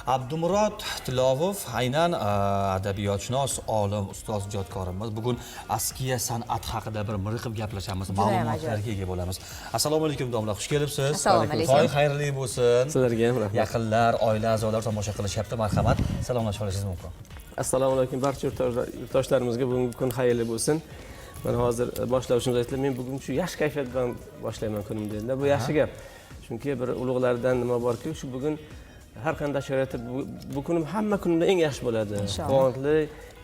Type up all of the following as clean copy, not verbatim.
Abdumurod Tilovov aynan adabiyotshunos, olim, ustoz, ijodkorimiz. Bugun askiya san'at haqida bir miriqib gaplashamiz, ma'lumotlarga ega bo'lamiz. Assalomu alaykum domla, xush kelibsiz. Assalomu alaykum. To'y xayrli bo'lsin. Sizlarga ham rahmat. Yaqinlar, oila a'zolari tomosha qilishyapti. Marhamat, salomlashib olishingiz mumkin. Assalomu alaykum barcha yurtdoshlarimizga bugungi kun xayrli bo'lsin. Men hozir boshlovchimiz aytdilar, men bugun shu yaxshi kayfiyat bilan boshlayman kunimni dedilar. Bu yaxshi gap. Chunki bir ulug'lardan nima borki, shu bugun har qanday sharoitda bu kunim hamma kunimda eng yaxshi bo'ladi. Quvonchli,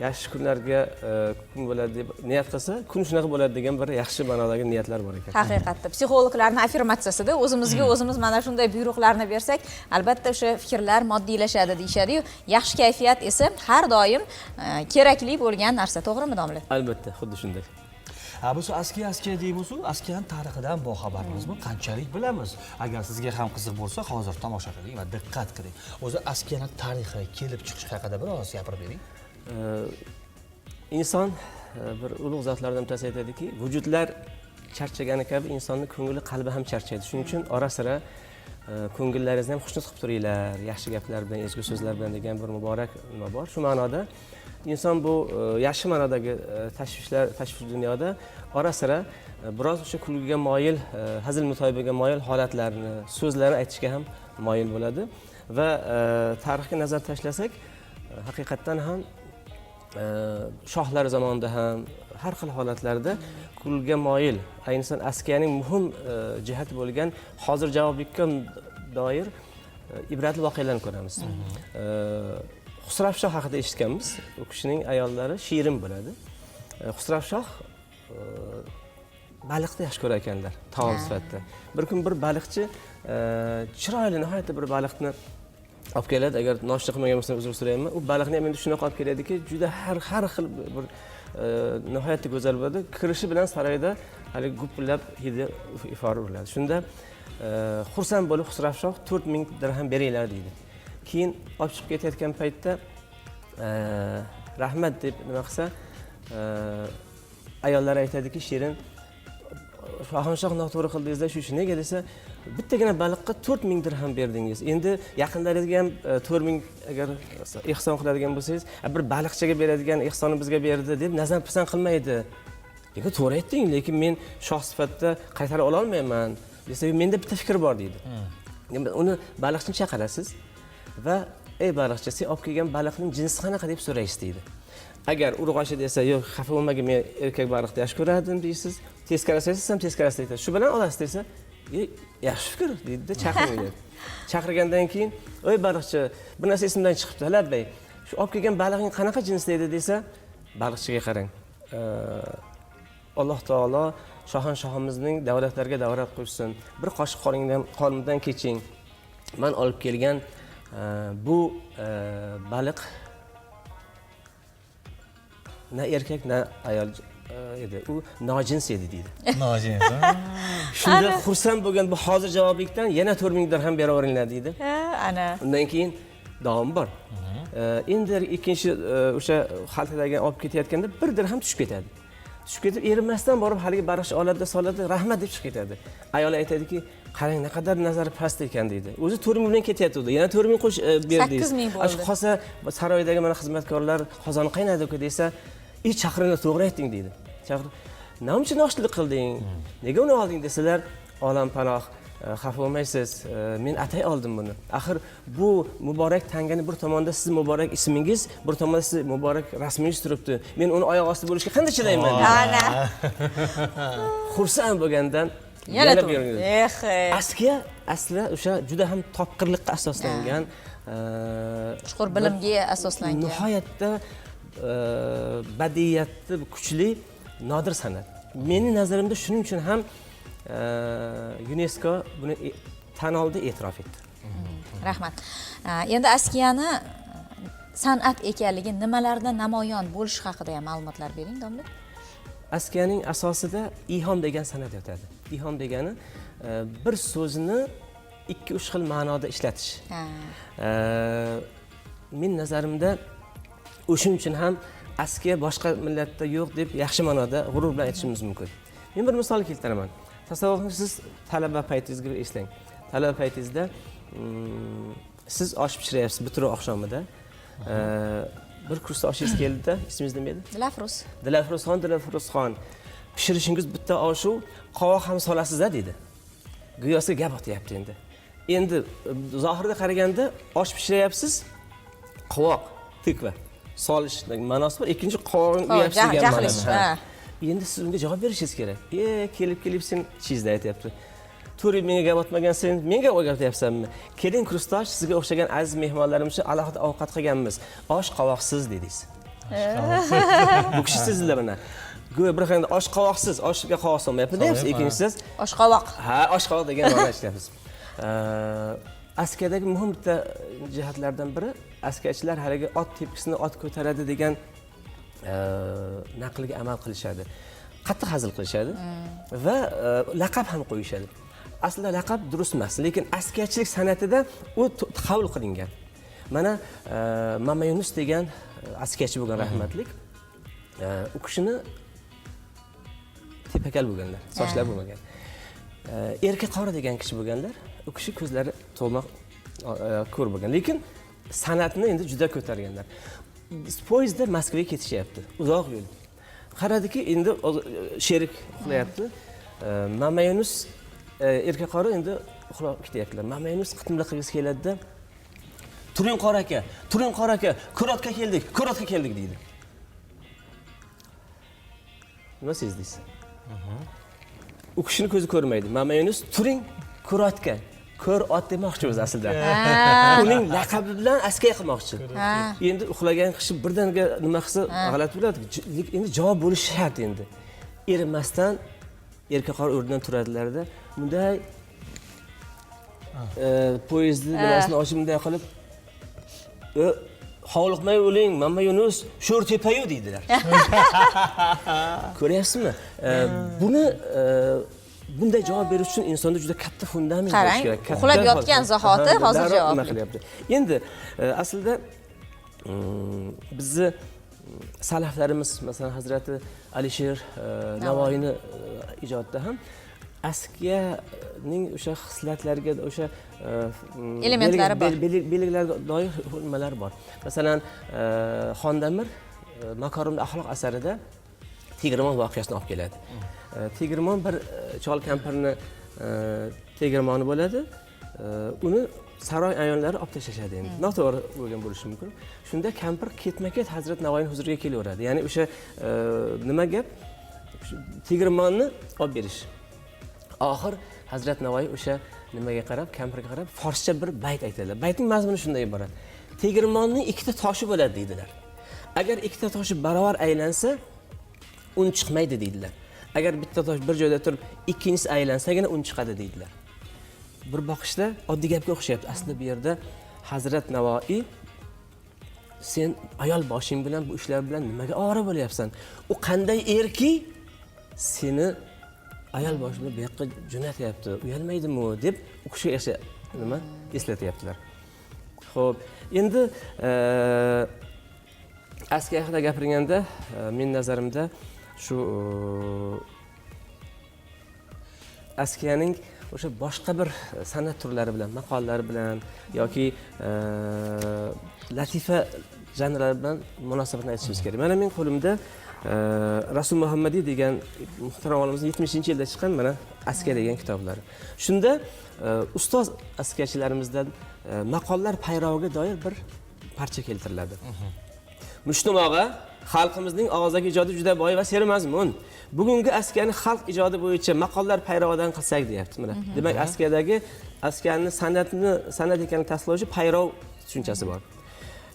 yaxshi kunlarga kun bo'ladi deb niyat qilsa, kun shunaqa bo'ladi degan bir yaxshi ma'nodagi niyatlar bor ekan. Haqiqatda psixologlarning affirmatsiyasida o'zimizga o'zimiz mana shunday buyruqlarni bersak, albatta o'sha fikrlar moddiylashadi deyshadi-yu. Yaxshi kayfiyat esa har doim kerakli bo'lgan narsa, to'g'rimi domla? Albatta, xuddi shunday. Bu askiya deymiz-ku, askiyaning tarixidan boxabarmizmi? Qanchalik bilamiz? Agar sizga ham qiziq bo'lsa, hozir tomosha qiling va diqqat qiling. O'zi askiyaning tarixi, kelib chiqishi haqida biroz gapirib bering. Inson bir ulug' zotlardan bittasi aytadiki, vujudlar charchagani kabi insonning ko'ngli, qalbi ham charchaydi. Shuning uchun ora-sira ko'ngillaringizni ham xushnud qilib turinglar, yaxshi gaplar bilan, ezgu so'zlar bilan degan bir muborak nima bor. Shu ma'noda inson bu yaxshi ma'nodagi tashvish dunyoda ora-sira biroz o'sha kulgiga moyil, hazil mutoyibaga moyil holatlarni, so'zlarni aytishga ham moyil bo'ladi va tarixga nazar tashlasak, haqiqatdan ham shohlar zamonida ham har xil holatlarda kulgiga moyil, ayniqsa askiyaning muhim jihati bo'lgan hozir javoblikka doir ibratli voqealarni ko'ramiz. Xusravshoh haqida eshitganmiz. U kishining ayollari shirin bo'ladi. Xusravshoh baliqni yaxshi ko'rar ekanlar, taom sifatida. Bir kun bir baliqchi chiroyli nihoyatda bir baliqni olib keladi. Agar noshta qilmagan bo'lsa uzr so'rayman. U baliqni ham endi shunaqa olib keladiki, juda har xil bir nihoyatda go'zal bo'ladi. Kirishi bilan saroyda hali gupillab hidi ifora uriladi. Shunda xursand bo'lib Xusravshoh 4000 dirham beringlar deydi. Keyin olib chiqib ketayotgan paytda rahmat deb nima qilsa, ayollar aytadiki, shirin shohanshoh noto'g'ri qildingizlar, shu nega desa, bittagina baliqqa 4000 dirham berdingiz. Endi yaqinlaringizga ham 4000 agar ehson qiladigan bo'lsangiz, bir baliqchaga beradigan ehsonni bizga berdi deb nazar pisand qilmaydi. Lekin to'g'ri aytding, lekin men shoh sifatida qaytarib ola olmayman desa, menda bitta fikr bor deydi. Uni baliqchini chaqirasiz va ey baliqchi, sen olib kelgan baliqning jinsi qanaqa deb so'raysiz deydi. Agar urg'ochi desa, yo'q, xafa bo'lmagin, men erkak baliqni yaxshi ko'rardim deysiz. Teskarasi desa ham teskarasi aytasiz. Shu bilan olasiz desa, yaxshi fikr deydi, chaqiring deydi. Chaqirgandan keyin, "Oy baliqchi, bir narsa esimdan chiqibdi, labbay. Shu olib kelgan baliqning qanaqa jinsi edi?" desa, baliqchiga qarang. Alloh taolo shohimizning davlatlarga davlat qo'shsin. Bir qoshiq qonimdan keching. Men olib kelgan bu baliq na erkak na ayol edi. U nojins edi deydi. Nojins. Shunda xursand bo'lgan bu hozir javoblikdan yana 4000 dirham beraveringlar deydi. Ana. Undan keyin davom bor. Endi ikkinchi o'sha xaltadagi olib ketayotganda 1 dirham tushib ketadi. Tushib ketib, erinmasdan borib haligi baliqchi oladi, soladi, rahmat deb chiqib ketadi. Ayol aytadiki, qarang, naqadar nazari past ekan deydi. O'zi 4000 bilan ketyapti. Yana 4000 qo'sh berdi. 8000 bo'ldi. Shu qolsa saroydagi mana xizmatkorlar qozoni qaynadi-ku desa, chaqiringlar, to'g'ri aytding deydi. Chaqirib, "Nima uchun noshlik qilding? Nega uni olding?" desalar, "Olam panoh, xafa bo'lmaysiz, men atay oldim buni. Axir bu muborak tangani bir tomonda siz muborak ismingiz, bir tomonda siz muborak rasmingiz turibdi. Men uni oyoq ostida bo'lishga qanday chilayman?" Ana. Xursand bo'lgandan yana beraveradi. Askiya aslida o'sha juda ham topqirlikqa asoslangan, chuqur bilimga asoslangan. Nihoyatda badiiyatli, kuchli, nodir san'at. Mening nazarimda shuning uchun ham UNESCO buni tan oldi, e'tirof etdi. Rahmat. Endi askiyani san'at ekanligi nimalarda namoyon bo'lishi haqida ham ma'lumotlar bering, domla. Askiyaning asosida ilhom degan san'at yotadi. Ilhom degani bir so'zni 2-3 xil ma'noda ishlatish. Men nazarimda o'shuning uchun ham askiya boshqa millatda yo'q deb yaxshi ma'noda g'urur bilan aytishimiz mumkin. Men bir misol keltiraman. Tasavvur siz talaba paytingizga eslang. Talaba paytingizda siz osh pishiryapsiz bitiruv oqshomida. Bir kursda oshingiz keldida, ismingiz nima edi? Dilafruz. Dilafruzxon pishirishingiz bitta oshu qovoq ham solasiz-a dedi. Go'yosi gap o'tyapti endi. Endi zohirga qaraganda osh pishiryapsiz, qovoq, tikva solish ma'nosi bor. Ikkinchi qovoqni uyapsiz degan ma'nosi. Endi siz unga javob berishingiz kerak. Kelib sen chizda aytyapti. To'ri menga gap o'tmagansan, menga o'rgatyapsanmi? Keling kursdosh, sizga o'xshagan aziz mehmonlarimiz uchun alohida ovqat qilganmiz. Osh qovoqsiz dedingiz. Bu kishi sizlar mana. Go'yo bir xil osh qovoqsiz, oshga qovoq solmayapti deyapsiz. Ikkinchisi Osh qovoq. ha, osh qovoq degan ma'no ishlayapmiz. Askardagi muhim bitta jihatlardan biri askarchilar haligi ot tepkisini ot ko'taradi degan naqlga amal qilishadi. Qattiq hazil qilishadi va laqab ham qo'yishadi. Aslida laqab durust emas, lekin askarchilik san'atida u qabul qilingan. Mana Mama Yunus degan askarchi bo'lgan rahmatlik. U kishini tepakal bo'lganlar, sochlar bo'lmagan. Erka qora degan kishi bo'lganlar. U kishi ko'zlari to'lmoq ko'r bo'lgan, lekin san'atni endi juda ko'targanlar. Poyezdda Moskvaga ketishyapti, uzoq yo'l. Qaradiki, endi sherik uxlayapti. Mama Yunus erka qora endi uxlab ketyaptilar. Mama Yunus qitimliq qilgisi keladi-da, "Turing qora aka, turing qora aka, ko'rotga keldik" deydi. Nima sezdingiz? U kishini ko'zi ko'rmaydi. Mama Yunus "Turing ko'rotga, ko'r ot" demoqchi o'zi aslida. Uning laqabi bilan askar qilmoqchi. Endi uxlagan kishi birdaniga nima qilsa g'alati bo'ladi. Endi javob bo'lishi shart endi. Erinmasdan erka qora o'rnidan turadilar-da, bunday poyezdni nimasini ochib bunday qilib "Hovliqmay o'ling, Mama Yunus, sho'r tepayu" deydilar. Ko'ryapsizmi? Buni bunday javob berish uchun insonda juda katta fundament bo'lishi kerak. Uxlab yotgan zahoti hozir javob qilyapti. Endi aslida bizni salaflarimiz, masalan Hazrati Alisher Navoiyni ijodida ham askiyaning o'sha xislatlariga, o'sha elementlari bor. Belgilarga doir nimalar bor. Masalan, Xondamir Makarimul axloq asarida tegirmon voqeasini olib keladi. Tegirmon bir chol kampirni tegirmoni bo'ladi. Uni saroy ayonlari olib tashlashadi endi. Noto'g'ri bo'lgan bo'lishi mumkin. Shunda kampir ketma-ket Hazrat Navoiyning huzuriga kelaveradi. Ya'ni o'sha nima gap? Tegirmonni olib berish. Oxir Hazrat Navoiy o'sha nimaga qarab, kampirga qarab forscha bir bayt aytadilar. Baytning mazmuni shunday iborat. Tegirmonning ikkita toshi bo'ladi deydilar. Agar ikkita toshi barobar aylansa, un chiqmaydi deydilar. Agar bitta tosh bir joyda turib, ikkinchisi aylansagina un chiqadi deydilar. Bir boqishda oddiy gapga o'xshayapti. Aslida bu yerda Hazrat Navoiy sen ayol boshing bilan bu ishlar bilan nimaga ovora bo'lyapsan? U qanday erki seni ayol boshini bu yoqqa jo'natyapti. Uyalmaydimi deb u kishi nima eslatyaptilar. Xo'p, endi askiya haqida gapirganda men nazarimda shu askiyaning o'sha boshqa bir san'at turlari bilan, maqollari bilan yoki latifa janrlari bilan munosabatni aytishimiz kerak. Mana men qo'limda Rasul Muhammadiy degan muhtaram olimimizning 70-yilda chiqqan mana Askiya degan kitoblari. Shunda ustoz askiyachilarimizdan maqollar payroviga doir bir parcha keltiriladi. Mushtumog'a xalqimizning og'zaki ijodi juda boy va sermazmun. Bugungi askiyani xalq ijodi bo'yicha maqollar payrovidan qilsak deyapti. Mana demak askiyadagi askiyani san'at ekanini tasdiqlovchi payrov tushunchasi bor.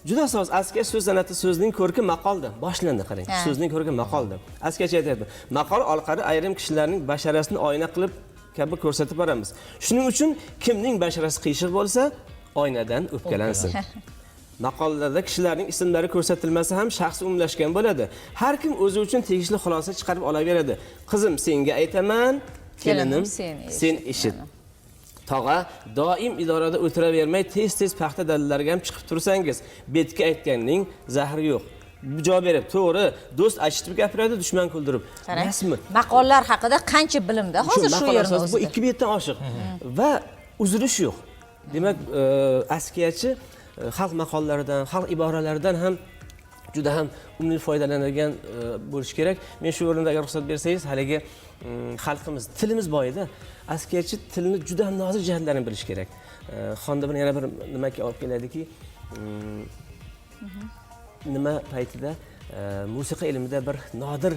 Juda so'z askiya so'z san'ati so'zning ko'rki maqolda. Boshlandi qarang. So'zning ko'rki maqolda. Askiyachi aytayapti. Maqol orqali ayrim kishilarning basharasini oyna qilib kabi ko'rsatib boramiz. Shuning uchun kimning basharasi qiyshiq bo'lsa, oynadan o'pkalansin. Maqollarda kishilarning ismlari ko'rsatilmasa ham shaxsi umumlashgan bo'ladi. Har kim o'zi uchun tegishli xulosa chiqarib olaveradi. Qizim senga aytaman, kelinim sen eshit. Tog'a, doim idorada o'tiravermay, tez-tez paxta dalillarga ham chiqib tursangiz, betga aytganning zahri yo'q. Javob berib, to'g'ri, do'st achitib gapiradi, dushman kuldirib. Rasmi. Maqollar haqida qancha bilimda hozir shu yerda bu 2 betdan oshiq va uzilish yo'q. Demak, askiyachi xalq maqollaridan, xalq iboralaridan ham juda ham unumli foydalanadigan bo'lish kerak. Men shu o'rinda agar ruxsat bersangiz, haligi xalqimiz, tilimiz boyida, askiyachi tilni juda ham nozik jihatlarini bilish kerak. Xonda yana bir nimaga olib keladiki, nima paytida musiqa ilmida bir nodir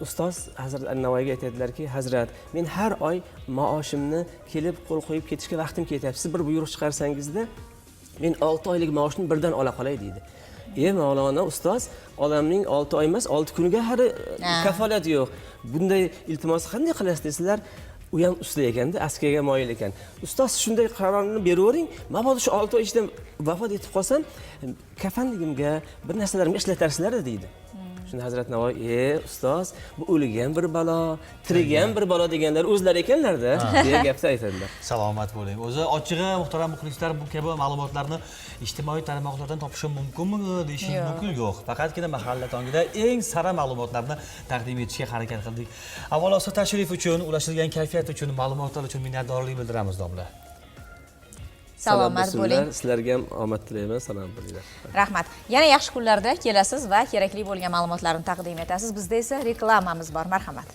ustoz Hazrat An-Navoiyga aytadilarki, Hazrat, men har oy maoshimni kelib qo'l qo'yib ketishga vaqtim ketyapti. Siz bir buyruq chiqarsangizda, men 6 oylik maoshni birdan ola qolay deydi. Mavlona ustoz, odamning 6 oy emas, 6 kuniga hali kafolat yo'q. Bunday iltimos qanday qilasiz desizlar? U ham usta ekanda, askiyaga moyil ekan. Ustoz shunday qarorni beravering, mabodo shu 6 oy ichida vafot etib qolsam, kafanligimga, bir narsalarimga ishlatarsizlar deydi. Shunda Hazrat Navoiy, ustoz, bu o'ligi ham bir balo, tirigi ham bir balo deganlar o'zlari ekanlarda, deya gapni aytadilar. Salomat bo'ling. O'zi ochig'i muhtaram muxlislar, bu kabi ma'lumotlarni ijtimoiy tarmoqlardan topishim mumkinmi deyishingiz mumkin? Yo'q. Faqatgina mahalla tongida eng sara ma'lumotlarni taqdim etishga harakat qildik. Avvalo tashrif uchun, ulashilgan kayfiyat uchun, ma'lumotlar uchun minnatdorlik bildiramiz, domla. Salomat bo'ling. Sizlarga ham omad tilayman, salomat bo'linglar. Rahmat. Yana yaxshi kunlarda kelasiz va kerakli bo'lgan ma'lumotlarni taqdim etasiz. Bizda esa reklamamiz bor. Marhamat.